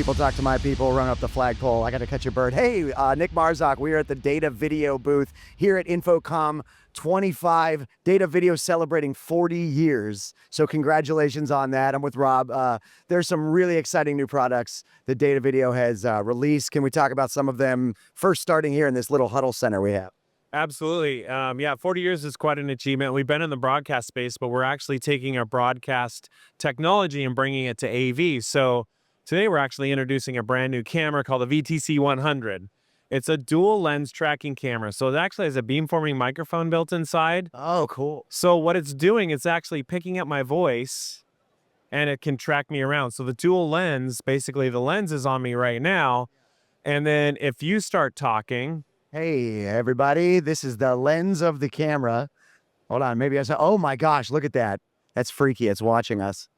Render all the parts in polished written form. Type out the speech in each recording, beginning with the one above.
people talk to my people, run up the flagpole. I got to catch a bird. Hey, Nick Marzak, we are at the Datavideo booth here at InfoComm 25. Datavideo celebrating 40 years. So congratulations on that. I'm with Rob. There's some really exciting new products that Datavideo has released. Can we talk about some of them first, starting here in this little huddle center we have? Absolutely. Yeah, 40 years is quite an achievement. We've been in the broadcast space, but we're actually taking our broadcast technology and bringing it to AV. So today we're actually introducing a brand new camera called the VTC-100. It's a dual lens tracking camera. So it actually has a beamforming microphone built inside. Oh, cool. So what it's doing, it's actually picking up my voice and it can track me around. So the dual lens, basically the lens is on me right now. And then if you start talking, Hey, everybody. This is the lens of the camera. Hold on. Maybe I said, oh my gosh, look at that. That's freaky. It's watching us.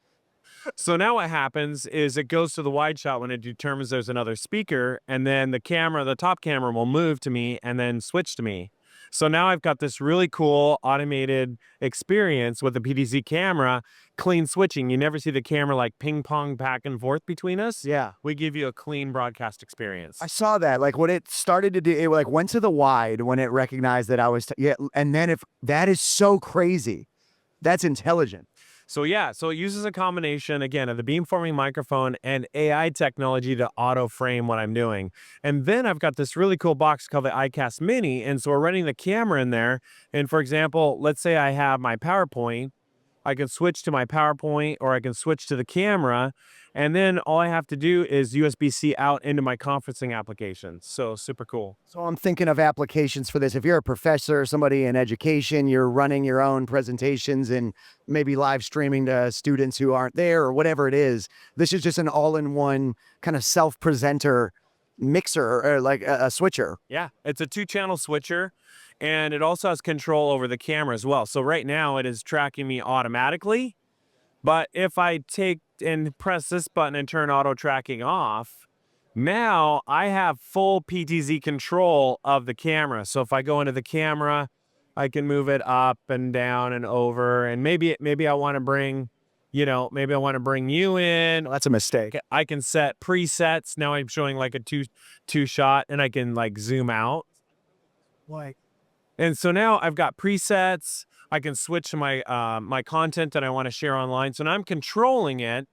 so now what happens is it goes to the wide shot when it determines there's another speaker, and then the camera, the top camera will move to me and then switch to me. So now I've got this really cool automated experience with the PTC camera, clean switching. You never see the camera like ping pong back and forth between us. Yeah. We give you a clean broadcast experience. I saw that. Like what it started to do, it like went to the wide when it recognized that I was, yeah. And then if that is so crazy, that's intelligent. So yeah, so it uses a combination, again, of the beamforming microphone and AI technology to auto frame what I'm doing. And then I've got this really cool box called the iCast Mini. And so we're running the camera in there. And for example, let's say I have my PowerPoint. I can switch to my PowerPoint or I can switch to the camera. And then all I have to do is USB-C out into my conferencing application. So super cool. So I'm thinking of applications for this. If you're a professor, somebody in education, you're running your own presentations and maybe live streaming to students who aren't there or whatever it is. This is just an all-in-one kind of self-presenter mixer or like a switcher. Yeah, it's a 2-channel switcher. And it also has control over the camera as well. So right now it is tracking me automatically. But if I take and press this button and turn auto tracking off, now I have full PTZ control of the camera. So if I go into the camera, I can move it up and down and over. And maybe I want to bring, maybe I want to bring you in. Well, that's a mistake. I can set presets. Now I'm showing like a two shot and I can like zoom out. Like, And so now I've got presets. I can switch to my my content that I want to share online. So now I'm controlling it,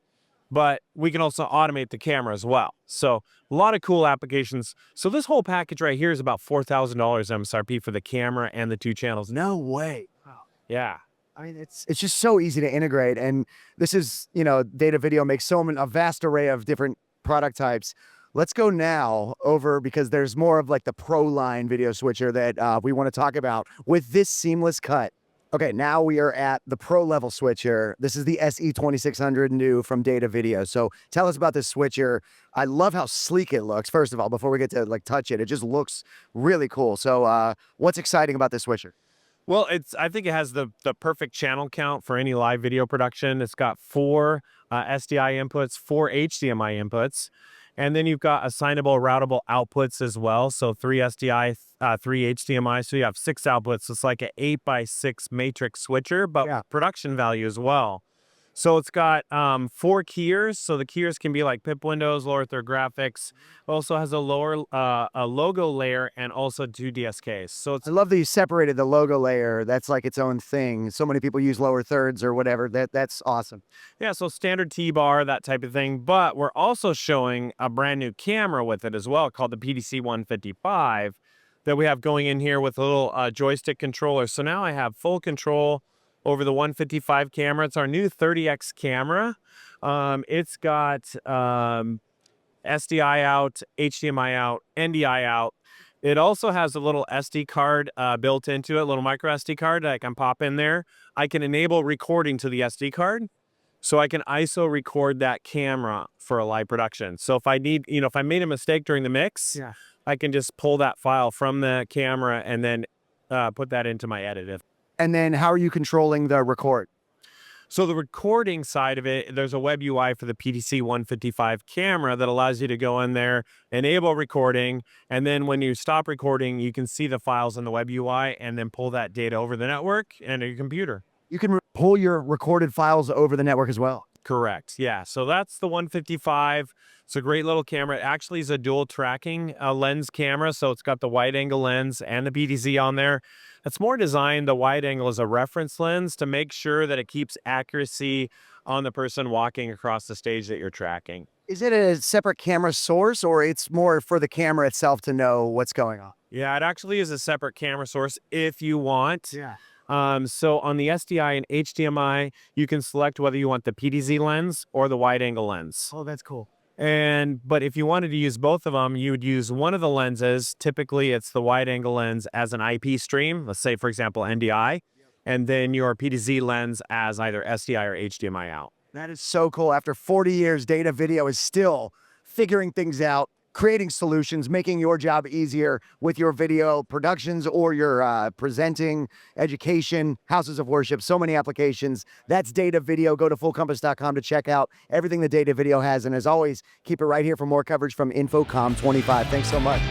but we can also automate the camera as well. So a lot of cool applications. So this whole package right here is about $4,000 MSRP for the camera and the 2 channels. no way. Wow. Yeah. I mean, it's just so easy to integrate. And this is, Datavideo makes a vast array of different product types. Let's go now over because there's more of like the pro line video switcher that we want to talk about with this seamless cut. Okay, now we are at the pro level switcher. This is the SE2600 new from Datavideo. So tell us about this switcher. I love how sleek it looks. First of all, before we get to like touch it, it just looks really cool. So what's exciting about this switcher? Well, I think it has the perfect channel count for any live video production. It's got 4 SDI inputs, 4 HDMI inputs. And then you've got assignable routable outputs as well. So 3 SDI, 3 HDMI. So you have 6 outputs. It's like an 8x6 matrix switcher, but Yeah. production value as well. So it's got 4 keyers. So the keyers can be like pip windows, lower third graphics. Also has a logo layer and also 2 DSKs. So it's I love that you separated the logo layer. That's like its own thing. So many people use lower thirds or whatever. That's awesome. yeah, so standard T-bar, that type of thing. But we're also showing a brand new camera with it as well called the PTC-155 that we have going in here with a little joystick controller. So now I have full control over the 155 camera. It's our new 30x camera. It's got SDI out, HDMI out, NDI out. It also has a little SD card built into it, a little micro SD card that I can pop in there. I can enable recording to the SD card. So I can ISO record that camera for a live production. So if I need, if I made a mistake during the mix, Yeah. I can just pull that file from the camera and then put that into my edit. And then how are you controlling the record? So the recording side of it, there's a web UI for the PTC-155 camera that allows you to go in there, enable recording, and then when you stop recording, you can see the files in the web UI and then pull that data over the network and your computer. You can pull your recorded files over the network as well. Correct. Yeah. So that's the 155. It's a great little camera. It actually is a dual tracking lens camera. So it's got the wide angle lens and the PTZ on there. It's more designed, the wide angle as a reference lens to make sure that it keeps accuracy on the person walking across the stage that you're tracking. Is it a separate camera source, or it's more for the camera itself to know what's going on? Yeah, it actually is a separate camera source if you want. Yeah. So on the SDI and HDMI, you can select whether you want the PTZ lens or the wide angle lens. Oh, that's cool. But if you wanted to use both of them, you would use one of the lenses. Typically, it's the wide angle lens as an IP stream. Let's say, for example, NDI, and then your PTZ lens as either SDI or HDMI out. That is so cool. After 40 years, Datavideo is still figuring things out, creating solutions, making your job easier with your video productions or your presenting, education, houses of worship, so many applications. That's Datavideo. Go to fullcompass.com to check out everything that Datavideo has. And as always, keep it right here for more coverage from InfoComm 25. Thanks so much.